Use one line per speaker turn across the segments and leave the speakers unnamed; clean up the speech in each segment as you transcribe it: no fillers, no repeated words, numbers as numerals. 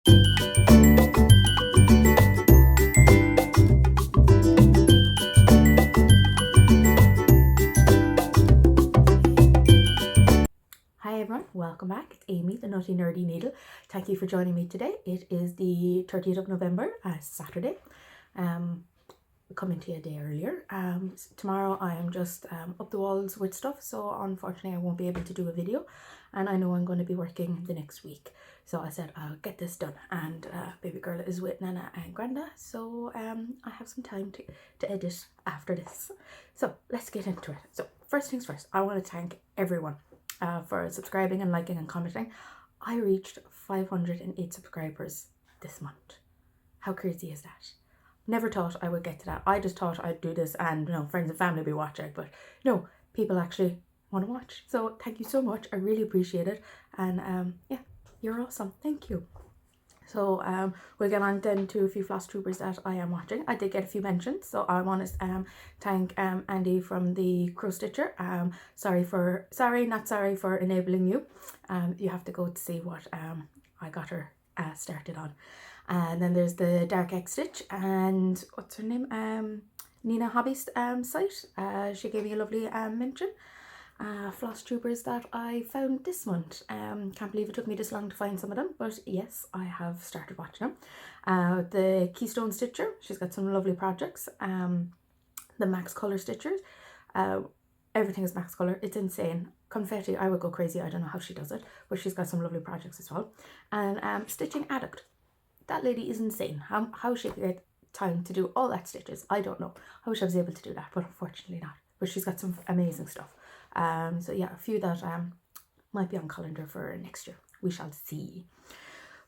Hi everyone, welcome back. It's Amy, the Nutty Nerdy Needle. Thank you for joining me today. It is the 30th of November, Saturday. Coming to you a day earlier. Tomorrow I am just up the walls with stuff, so unfortunately I won't be able to do a video, and I know I'm going to be working the next week. So I said I'll get this done, and baby girl is with Nana and Granda, so I have some time to edit after this. So let's get into it. So first things first, I want to thank everyone for subscribing and liking and commenting. I reached 508 subscribers this month. How crazy is that? Never thought I would get to that. I just thought I'd do this and, you know, friends and family would be watching, but no, people actually want to watch. So thank you so much. I really appreciate it. And yeah, you're awesome. Thank you. So we'll get on then to a few FlossTubers that I am watching. I did get a few mentions, so I want to thank Andy from the Crow Stitcher. Sorry for enabling you. You have to go to see what I got her started on. And then there's the Dark Egg Stitch, and what's her name? Nina Hobby's site. She gave me a lovely mention. FlossTubers that I found this month. Can't believe it took me this long to find some of them, but yes, I have started watching them. The Keystone Stitcher, she's got some lovely projects. The Max Color Stitchers, everything is Max Color, it's insane. Confetti, I would go crazy, I don't know how she does it, but she's got some lovely projects as well. And Stitching Addict, that lady is insane. How she could get time to do all that stitches, I don't know how she was able to do that, but unfortunately not. But she's got some amazing stuff. So yeah, a few that might be on calendar for next year. We shall see.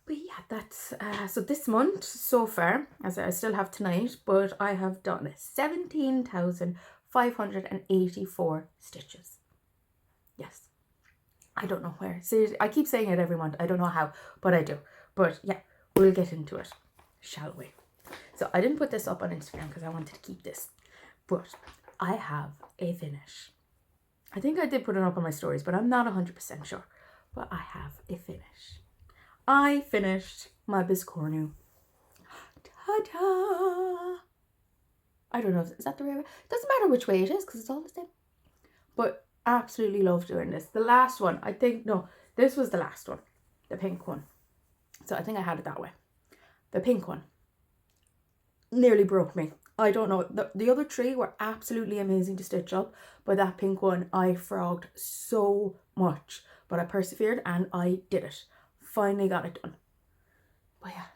But yeah, that's so this month so far, as I still have tonight, but I have done 17,584 stitches. Yes, I don't know where. Seriously, I keep saying it every month. I don't know how, but I do. But yeah, we'll get into it, shall we? So I didn't put this up on Instagram because I wanted to keep this, but I have a finish. I think I did put it up on my stories, but I'm not 100% sure. But I have a finish. I finished my Biscornu. Ta-da! I don't know, is that the right way? It doesn't matter which way it is because it's all the same. But absolutely love doing this. The last one, I think, no, this was the last one. The pink one. So I think I had it that way. The pink one nearly broke me. I don't know. The other three were absolutely amazing to stitch up, but that pink one I frogged so much. But I persevered and I did it. Finally got it done. But yeah.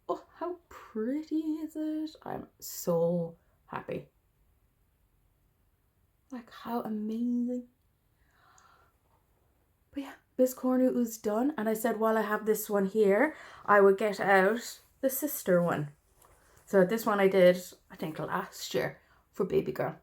Oh, how pretty is it? I'm so happy. Like, how amazing. But yeah, Biscornu is done. And I said while I have this one here, I would get out the sister one. So this one I did, I think, last year for baby girl.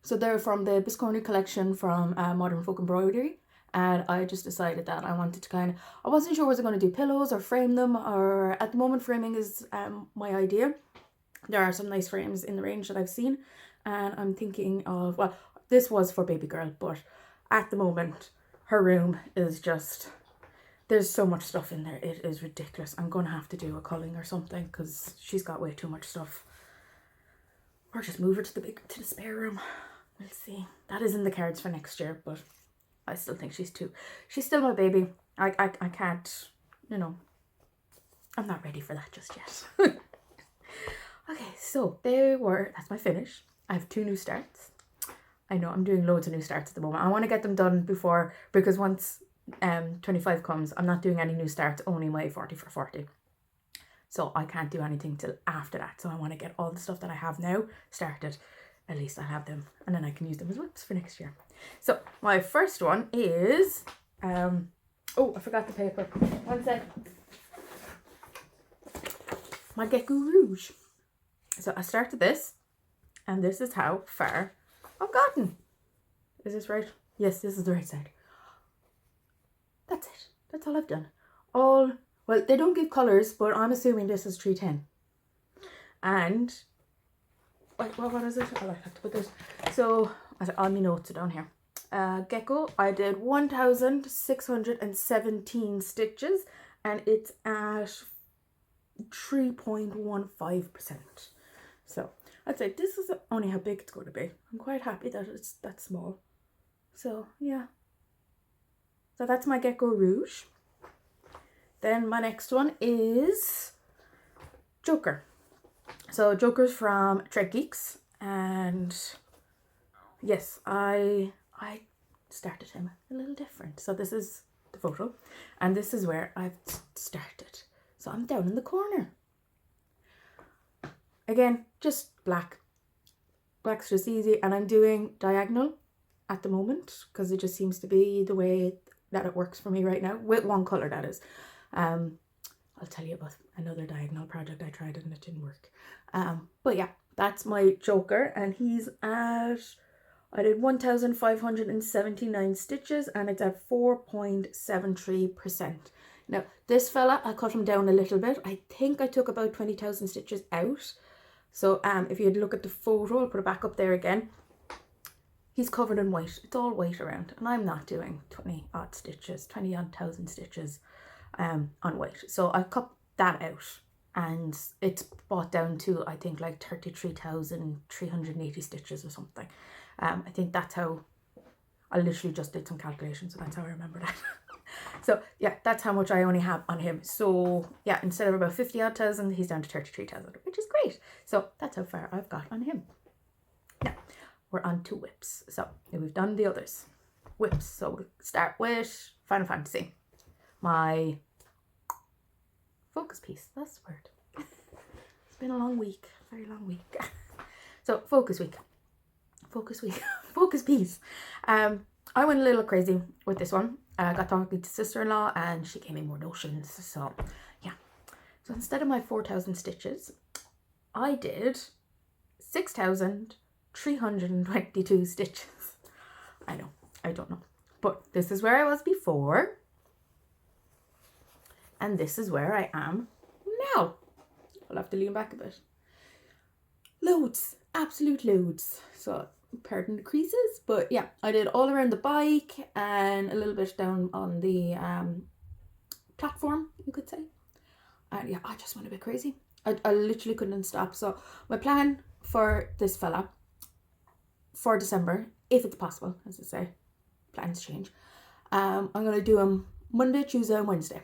So they're from the Biscornu collection from Modern Folk Embroidery. And I just decided that I wanted to I wasn't sure was I going to do pillows or frame them, or at the moment framing is my idea. There are some nice frames in the range that I've seen. And I'm thinking of, well, this was for baby girl, but at the moment her room is just... There's so much stuff in there. It is ridiculous. I'm going to have to do a culling or something because she's got way too much stuff. Or just move her to the spare room. We'll see. That is in the cards for next year, but I still think she's still my baby. I can't, you know, I'm not ready for that just yet. Okay, so that's my finish. I have 2 new starts. I know I'm doing loads of new starts at the moment. I want to get them done before, because once 25 comes, I'm not doing any new starts, only my 40 for 40. So I can't do anything till after that. So I want to get all the stuff that I have now started. At least I have them, and then I can use them as whips for next year. So my first one is oh, I forgot the paper. One sec. My Gecko Rouge. So I started this, and this is how far I've gotten. Is this right? Yes, this is the right side. That's it. That's all I've done. Well, they don't give colours, but I'm assuming this is 310. And what is it? Oh, I have to put this. So all my notes are down here. Gecko, I did 1,617 stitches, and it's at 3.15%. So I'd say this is only how big it's going to be. I'm quite happy that it's that small. So yeah. So that's my Gecko Rouge. Then my next one is Joker. So Joker's from Trek Geeks, and yes, I started him a little different. So this is the photo, and this is where I've started. So I'm down in the corner. Again, just black. Black's just easy, and I'm doing diagonal at the moment because it just seems to be the way that it works for me right now, with one colour that is. I'll tell you about another diagonal project I tried and it didn't work. But yeah, that's my Joker, and he's at, I did 1,579 stitches, and it's at 4.73%. Now this fella, I cut him down a little bit. I think I took about 20,000 stitches out. So if you had a look at the photo, I'll put it back up there again. He's covered in white. It's all white around, and I'm not doing 20 odd thousand stitches on white. So I cut that out, and it's brought down to, I think, like 33,380 stitches or something. I think that's how, I literally just did some calculations, so that's how I remember that. So yeah, that's how much I only have on him. So yeah, instead of about 50 odd thousand, he's down to 33,000, which is great. So that's how far I've got on him. Now we're on to whips. So we've done the others. Whips. So we'll start with Final Fantasy. My focus piece. That's the word. It's been a long week. Very long week. So focus week. Focus piece. I went a little crazy with this one. I got talking to sister-in-law, and she gave me more notions. So yeah. So instead of my 4,000 stitches, I did 6,322 stitches. I know. I don't know. But this is where I was before. And this is where I am now. I'll have to lean back a bit. Loads. Absolute loads. So pardon the creases, but yeah, I did all around the bike and a little bit down on the platform, you could say. And yeah, I just went a bit crazy. I literally couldn't stop. So my plan for this fella for December, if it's possible, as I say, plans change. I'm going to do him Monday, Tuesday and Wednesday.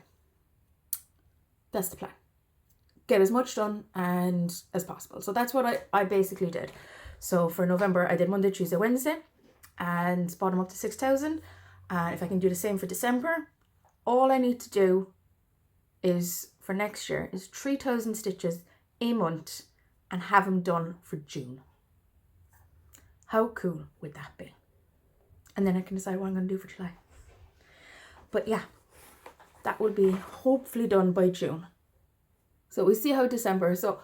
That's the plan. Get as much done and as possible. So that's what I basically did. So for November, I did Monday, Tuesday, Wednesday, and brought them up to 6,000. If I can do the same for December, all I need to do is, for next year, is 3,000 stitches a month and have them done for June. How cool would that be? And then I can decide what I'm going to do for July. But yeah, that will be hopefully done by June. So we see how December, so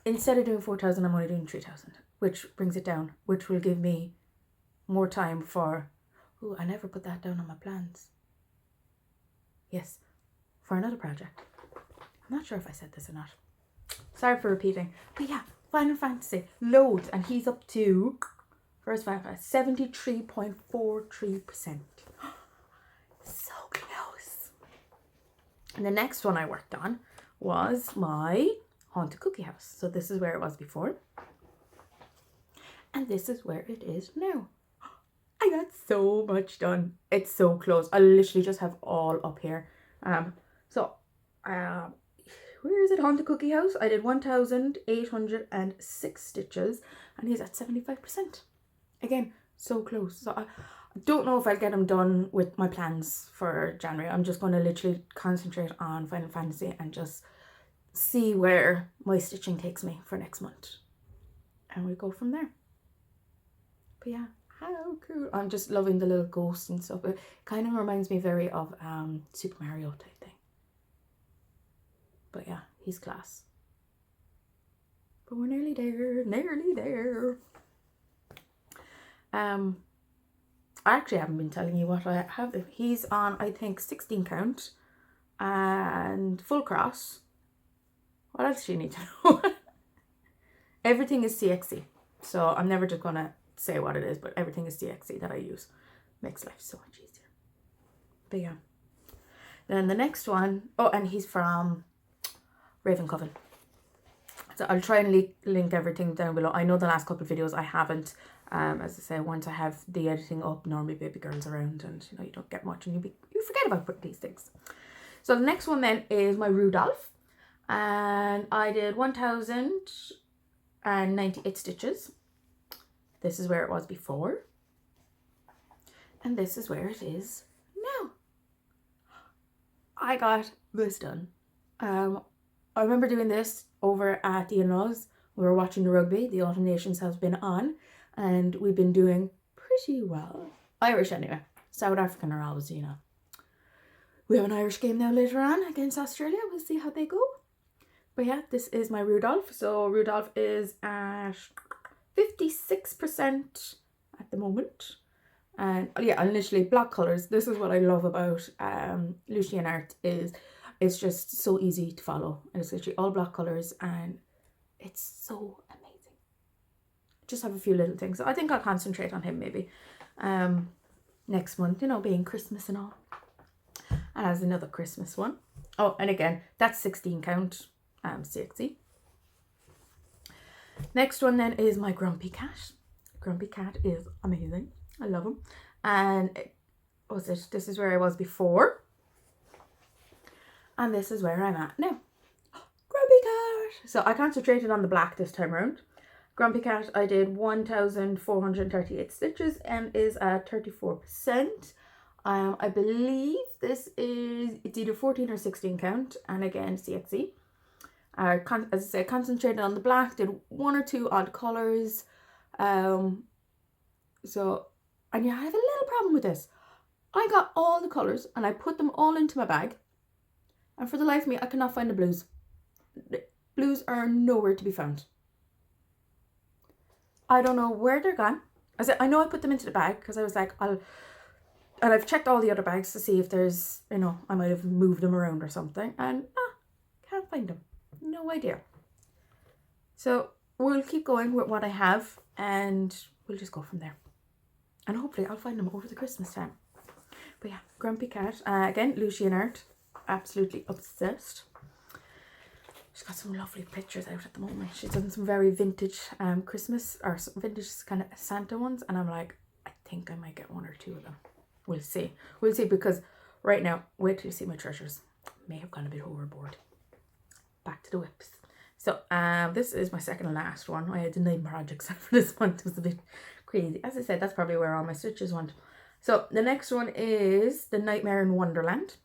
instead of doing 4,000, I'm only doing 3,000. Which brings it down, which will give me more time for, oh, I never put that down on my plans. Yes, for another project. I'm not sure if I said this or not. Sorry for repeating. But yeah, Final Fantasy, loads. And he's up to, first Final Fantasy, 73.43%. So close. And the next one I worked on was my Haunted Cookie House. So this is where it was before. And this is where it is now. I got so much done. It's so close. I literally just have all up here. Where is it? Haunted Cookie House. I did 1,806 stitches, and he's at 75%. Again, so close. So I don't know if I'll get him done with my plans for January. I'm just going to literally concentrate on Final Fantasy and just see where my stitching takes me for next month. And we go from there. But yeah, how cool. I'm just loving the little ghosts and stuff. It kind of reminds me very of Super Mario type thing. But yeah, he's class. But we're nearly there. Nearly there. I actually haven't been telling you what I have. He's on, I think, 16 count. And full cross. What else do you need to know? Everything is CXC. So I'm never just going to say what it is, but everything is CXC that I use. Makes life so much easier. But yeah, Then the next one, oh, and he's from Raven Coven. So I'll try and link everything down below. I know the last couple of videos I haven't. As I say, once I have the editing up, normally baby girl's around and you know you don't get much and you forget about these things. So the next one then is my Rudolph, and I did 1098 stitches. This is where it was before, and this is where it is now. I got this done. I remember doing this over at the in-laws. We were watching the rugby. The Autumn Nations has been on, and we've been doing pretty well. Irish anyway. South African are always, you know. We have an Irish game now later on against Australia. We'll see how they go. But yeah, this is my Rudolph. So Rudolph is at 56% at the moment. And yeah, initially block colours. This is what I love about Lucian art, is it's just so easy to follow. And it's literally all block colours and it's so amazing. Just have a few little things. So I think I'll concentrate on him maybe next month, you know, being Christmas and all. And as another Christmas one. Oh, and again, that's 16 count CXC. Next one then is my Grumpy Cat. Grumpy Cat is amazing. I love him. And this is where I was before. And this is where I'm at now. Grumpy Cat. So I concentrated on the black this time around. Grumpy Cat, I did 1,438 stitches and is at 34%. I believe it's either 14 or 16 count, and again CXC. As I said, concentrated on the black, did one or two odd colours. And yeah, I have a little problem with this. I got all the colours and I put them all into my bag, and for the life of me, I cannot find the blues. The blues are nowhere to be found. I don't know where they're gone. I know I put them into the bag because I was like, and I've checked all the other bags to see if there's, you know, I might have moved them around or something, and can't find them. No idea. So we'll keep going with what I have and we'll just go from there. And hopefully I'll find them over the Christmas time. But yeah, Grumpy Cat. Again, Lucian art. Absolutely obsessed. She's got some lovely pictures out at the moment. She's done some very vintage Christmas or vintage kind of Santa ones. And I'm like, I think I might get one or two of them. We'll see. We'll see, because right now, wait till you see my treasures. May have gone a bit overboard. Back to the whips. So this is my second and last one. I had 9 projects for this one. It was a bit crazy. As I said, that's probably where all my stitches went. So the next one is the Nightmare in Wonderland.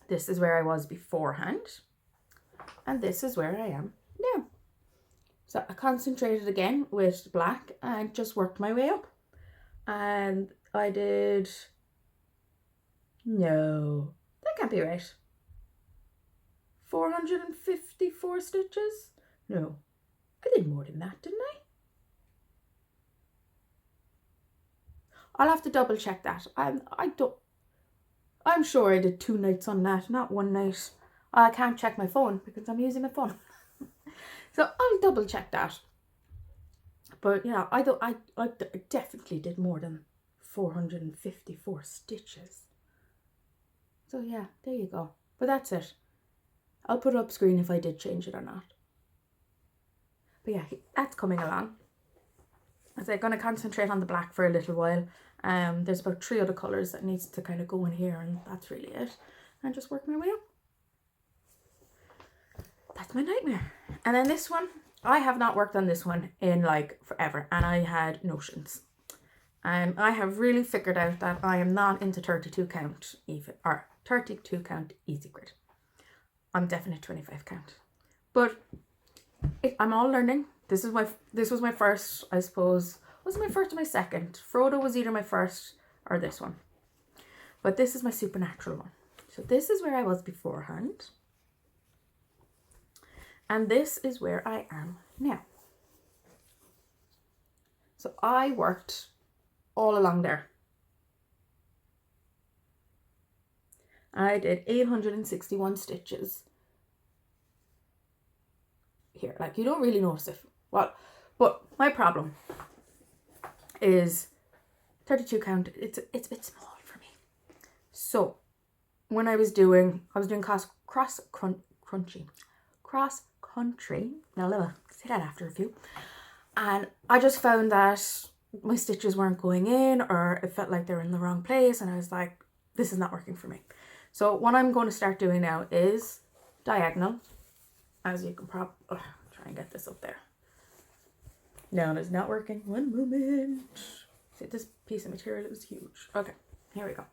This is where I was beforehand. And this is where I am now. So I concentrated again with black and just worked my way up. And I did... No, that can't be right. 454 stitches? No, I did more than that, didn't I? I'll have to double check that. I'm sure I did 2 nights on that, not 1 night. I can't check my phone because I'm using my phone. So I'll double check that. But yeah, I definitely did more than 454 stitches. So yeah, there you go. But that's it. I'll put it up screen if I did change it or not. But yeah, that's coming along. As I'm going to concentrate on the black for a little while. There's about 3 other colours that needs to kind of go in here, and that's really it. And just work my way up. That's my Nightmare. And then this one, I have not worked on this one in like forever, and I had notions. I have really figured out that I am not into 32 count even, or 32 count easy grid. I'm definitely 25 count, but I'm all learning. This was my first, I suppose. Was it my first or my second? Frodo was either my first or this one, but this is my supernatural one. So this is where I was beforehand, and this is where I am now. So I worked all along there. I did 861 stitches here. Like, you don't really notice it. Well, but my problem is 32 count. It's a bit small for me. So when I was doing cross country. Now let me say that after a few. And I just found that my stitches weren't going in, or it felt like they were in the wrong place, and I was like, this is not working for me. So what I'm going to start doing now is diagonal, as you can probably try and get this up there. No, it's not working. One moment. See, this piece of material is huge. Okay, here we go.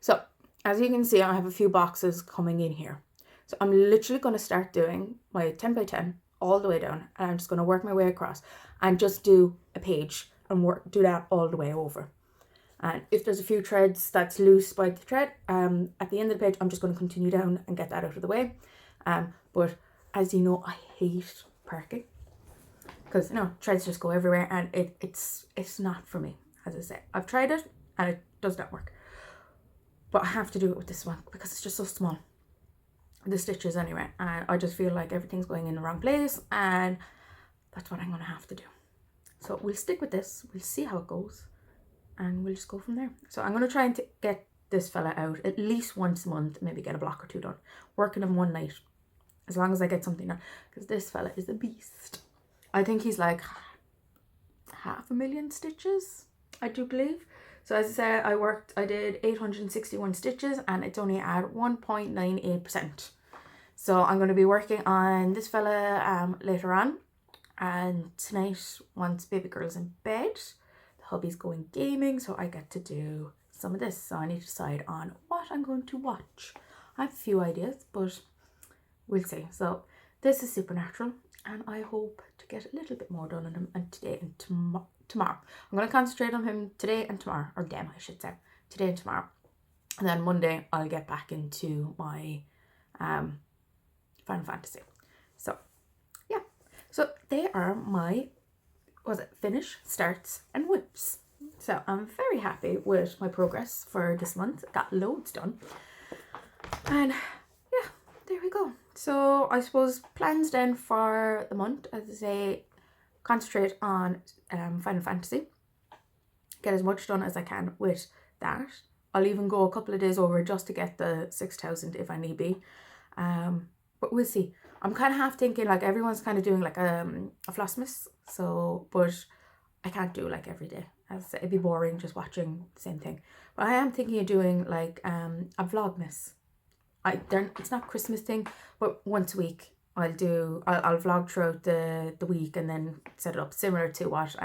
So as you can see, I have a few boxes coming in here. So I'm literally going to start doing my 10 by 10 all the way down, and I'm just going to work my way across and just do a page and do that all the way over. And if there's a few threads that's loose by the thread, at the end of the page, I'm just going to continue down and get that out of the way. But as you know, I hate parking, because threads just go everywhere, and it's not for me. As I say, I've tried it and it does not work, but I have to do it with this one because it's just so small, the stitches anyway, and I just feel like everything's going in the wrong place, and that's what I'm going to have to do. So we'll stick with this, we'll see how it goes, and we'll just go from there. So I'm going to try and get this fella out at least once a month, maybe get a block or two done, working him one night, as long as I get something done, because this fella is a beast. I think he's like 500,000 stitches, I do believe. So as I said, I did 861 stitches, and it's only at 1.98%. So I'm going to be working on this fella later on. And tonight, once baby girl's in bed, the hubby's going gaming, so I get to do some of this. So I need to decide on what I'm going to watch. I have a few ideas, but we'll see. So this is Supernatural, and I hope to get a little bit more done on him, and today and tomorrow. I'm going to concentrate on him today and tomorrow, or them I should say, today and tomorrow. And then Monday I'll get back into my Final Fantasy. So yeah, so they are my finish, starts and whips. So I'm very happy with my progress for this month. Got loads done, and yeah, there we go. So I suppose plans then for the month, as I say, concentrate on Final Fantasy, get as much done as I can with that. I'll even go a couple of days over just to get the 6,000 if I need be, but we'll see. I'm kind of half thinking like everyone's kind of doing like a Flossmas, so but I can't do like every day, as it'd be boring just watching the same thing. But I am thinking of doing like a Vlogmas. It's not Christmas thing, but once a week I'll vlog throughout the week and then set it up similar to what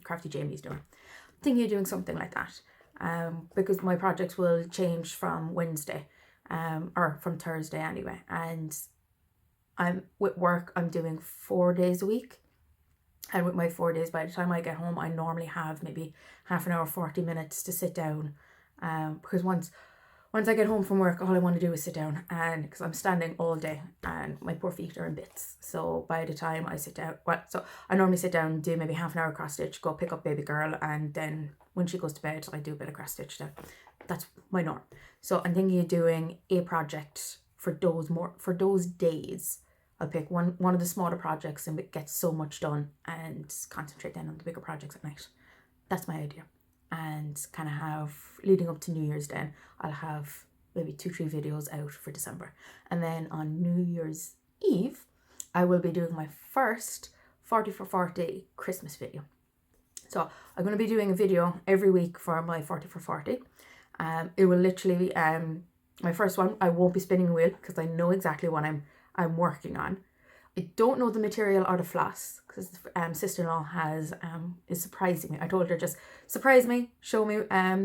Crafty Jamie's doing. I'm thinking of doing something like that, because my projects will change from Wednesday, or from Thursday anyway, and with work I'm doing 4 days a week, and with my 4 days, by the time I get home I normally have maybe half an hour, 40 minutes to sit down, because once I get home from work, all I want to do is sit down, and because I'm standing all day and my poor feet are in bits. So by the time I sit down, so I normally sit down, do maybe half an hour cross stitch, go pick up baby girl, and then when she goes to bed, I do a bit of cross stitch then. That's my norm. So I'm thinking of doing a project for those days. I'll pick one of the smaller projects and get so much done, and concentrate then on the bigger projects at night. That's my idea. And kind of have, leading up to New Year's then, I'll have maybe 2-3 videos out for December. And then on New Year's Eve, I will be doing my first 40 for 40 Christmas video. So I'm going to be doing a video every week for my 40 for 40. It will literally be my first one. I won't be spinning a wheel because I know exactly what I'm working on. I don't know the material or the floss because sister-in-law is surprising me. I told her, just surprise me, show me,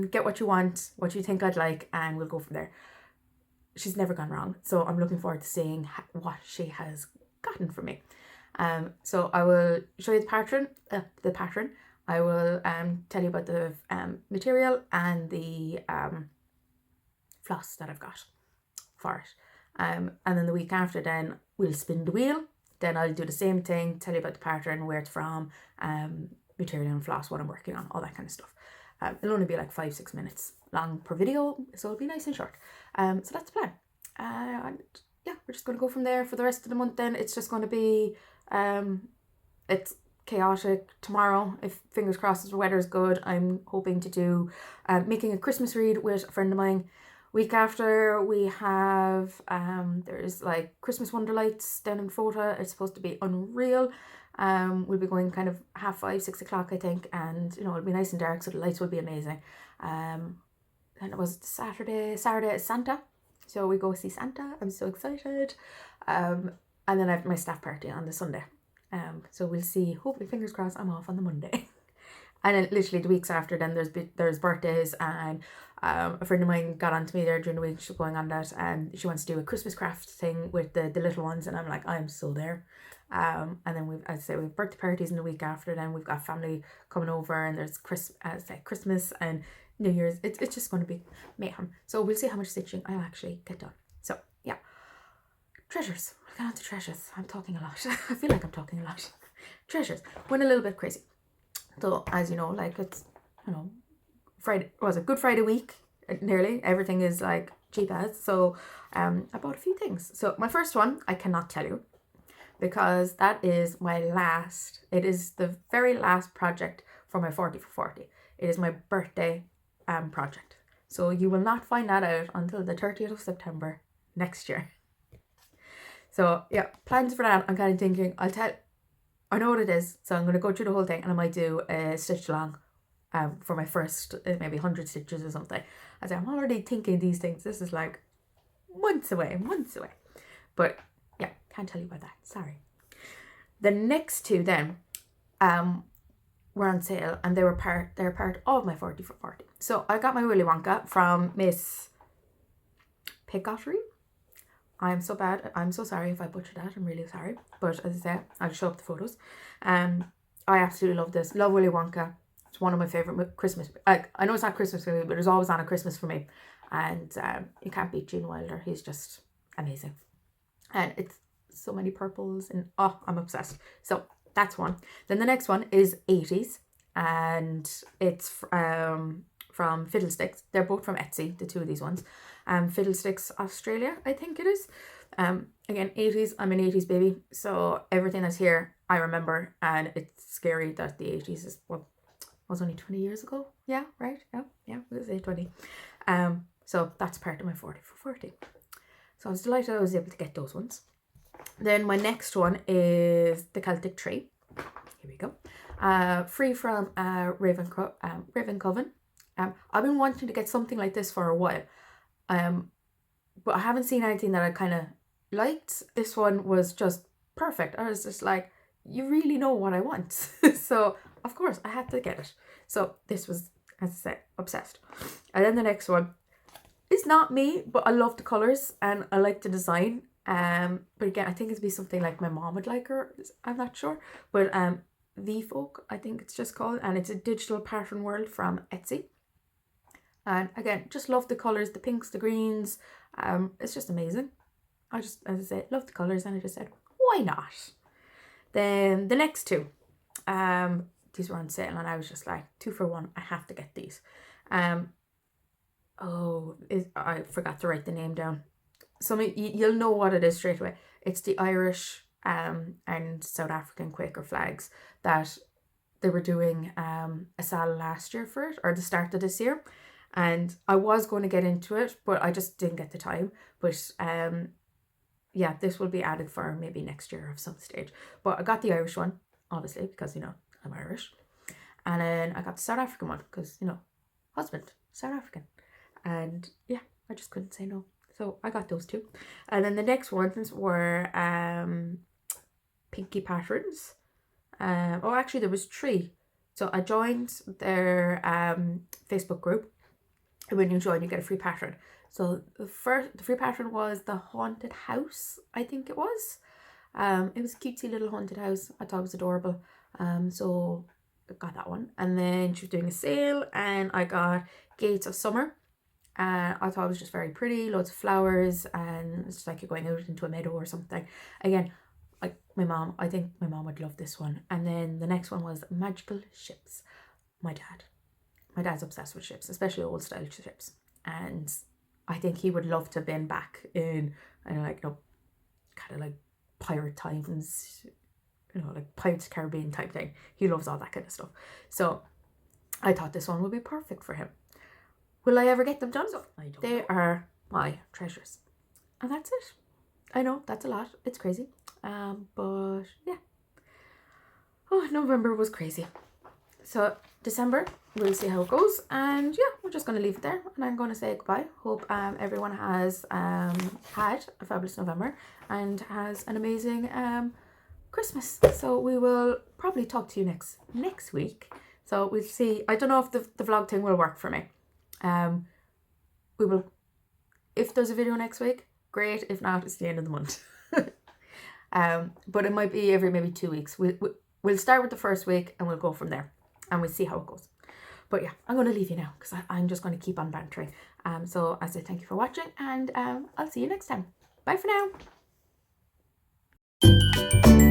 get what you want, what you think I'd like, and we'll go from there. She's never gone wrong, so I'm looking forward to seeing what she has gotten for me. So I will show you the pattern. I will tell you about the material and the floss that I've got for it. And then the week after, then we'll spin the wheel. Then I'll do the same thing, tell you about the pattern, where it's from, material and floss, what I'm working on, all that kind of stuff. It'll only be like 5-6 minutes long per video, so it'll be nice and short. So that's the plan. And yeah, we're just going to go from there for the rest of the month then. It's just going to be, it's chaotic tomorrow. If fingers crossed the weather's good, I'm hoping to do making a Christmas read with a friend of mine. Week after we have there's like Christmas Wonderlights down in Fota. It's supposed to be unreal. We'll be going kind of 5:30, 6 o'clock, I think, and you know, it'll be nice and dark, so the lights will be amazing. And it was Saturday is Santa, so we go see Santa. I'm so excited. And then I have my staff party on the Sunday. So we'll see. Hopefully, fingers crossed, I'm off on the Monday. And then literally the weeks after, then there's birthdays, and a friend of mine got on to me there during the week. She's going on that, and she wants to do a Christmas craft thing with the little ones, and I'm like, I'm so there. And then we've birthday parties in the week after. Then we've got family coming over, and there's Christmas and New Year's. It's just going to be mayhem. So we'll see how much stitching I'll actually get done. So yeah, treasures. We'll get on to treasures. I'm talking a lot. I feel like I'm talking a lot. Treasures. Went a little bit crazy. So as you know, like it's, you know, Friday, was it Good Friday week? Nearly everything is like cheap as. So I bought a few things. So my first one I cannot tell you, because that is it is the very last project for my 40 for 40. It is my birthday project. So you will not find that out until the 30th of September next year. So yeah, plans for that. I'm kind of thinking, I know what it is, so I'm going to go through the whole thing, and I might do a stitch along for my first maybe 100 stitches or something. I say, I'm already thinking these things. This is like months away. But yeah, can't tell you about that. Sorry. The next two then were on sale, and they're part of my 40 for 40. So I got my Willy Wonka from Miss Picottery. I'm so bad. I'm so sorry if I butchered that. I'm really sorry. But as I say, I'll show up the photos. I absolutely love this. Love Willy Wonka. It's one of my favourite Christmas. I know it's not Christmas for me, but it's always on at Christmas for me. And you can't beat Gene Wilder. He's just amazing. And it's so many purples, and I'm obsessed. So that's one. Then the next one is 80s, and it's from Fiddlesticks. They're both from Etsy, the two of these ones. Fiddlesticks Australia, I think it is. Again, 80s. I'm an 80s baby, so everything that's here I remember, and it's scary that the 80s is what was only 20 years ago. Yeah, right. Yeah, it was 20. So that's part of my 40 for 40. So I was delighted I was able to get those ones. Then my next one is the Celtic Tree. Here we go. Free from Raven Coven. I've been wanting to get something like this for a while. But I haven't seen anything that I kind of liked. This one was just perfect. I was just like, you really know what I want. So of course I had to get it. So this was, as I said, obsessed. And then the next one is not me, but I love the colours and I like the design. But again, I think it'd be something like my mom would like, her. I'm not sure. But V-Folk, I think it's just called, and it's a digital pattern world from Etsy. And again, just love the colours, the pinks, the greens. It's just amazing. I just, as I said, love the colours, and I just said, why not? Then the next two, these were on sale, and I was just like, 2 for 1. I have to get these. I forgot to write the name down. You'll know what it is straight away. It's the Irish and South African Quaker flags that they were doing a sale last year for it, or the start of this year. And I was going to get into it, but I just didn't get the time. But yeah, this will be added for maybe next year of some stage. But I got the Irish one, obviously, because, you know, I'm Irish. And then I got the South African one because, you know, husband, South African. And yeah, I just couldn't say no. So I got those two. And then the next ones were Pinky Patterns. Actually, there was 3. So I joined their Facebook group. And when you join, you get a free pattern. So the free pattern was the haunted house, I think it was. It was a cutesy little haunted house. I thought it was adorable. So I got that one. And then she was doing a sale, and I got Gates of Summer. I thought it was just very pretty, loads of flowers, and it's like you're going out into a meadow or something. Again, like I think my mom would love this one. And then the next one was Magical Ships. My dad's obsessed with ships, especially old style ships, and I think he would love to have been back in, kind of like pirate times, like Pirates of the Caribbean type thing. He loves all that kind of stuff. So I thought this one would be perfect for him. will I ever get them done?
I don't
They
know.
are my treasures. And that's it. I know, that's a lot. It's crazy. But yeah. Oh, November was crazy. So December, we'll see how it goes. And yeah, we're just going to leave it there. And I'm going to say goodbye. Hope everyone has had a fabulous November and has an amazing Christmas. So we will probably talk to you next week. So we'll see. I don't know if the vlog thing will work for me. We will, if there's a video next week, great. If not, it's the end of the month. But it might be every maybe 2 weeks. We'll start with the first week and we'll go from there and we'll see how it goes. But yeah, I'm going to leave you now because I'm just going to keep on bantering. So I say thank you for watching and I'll see you next time. Bye for now.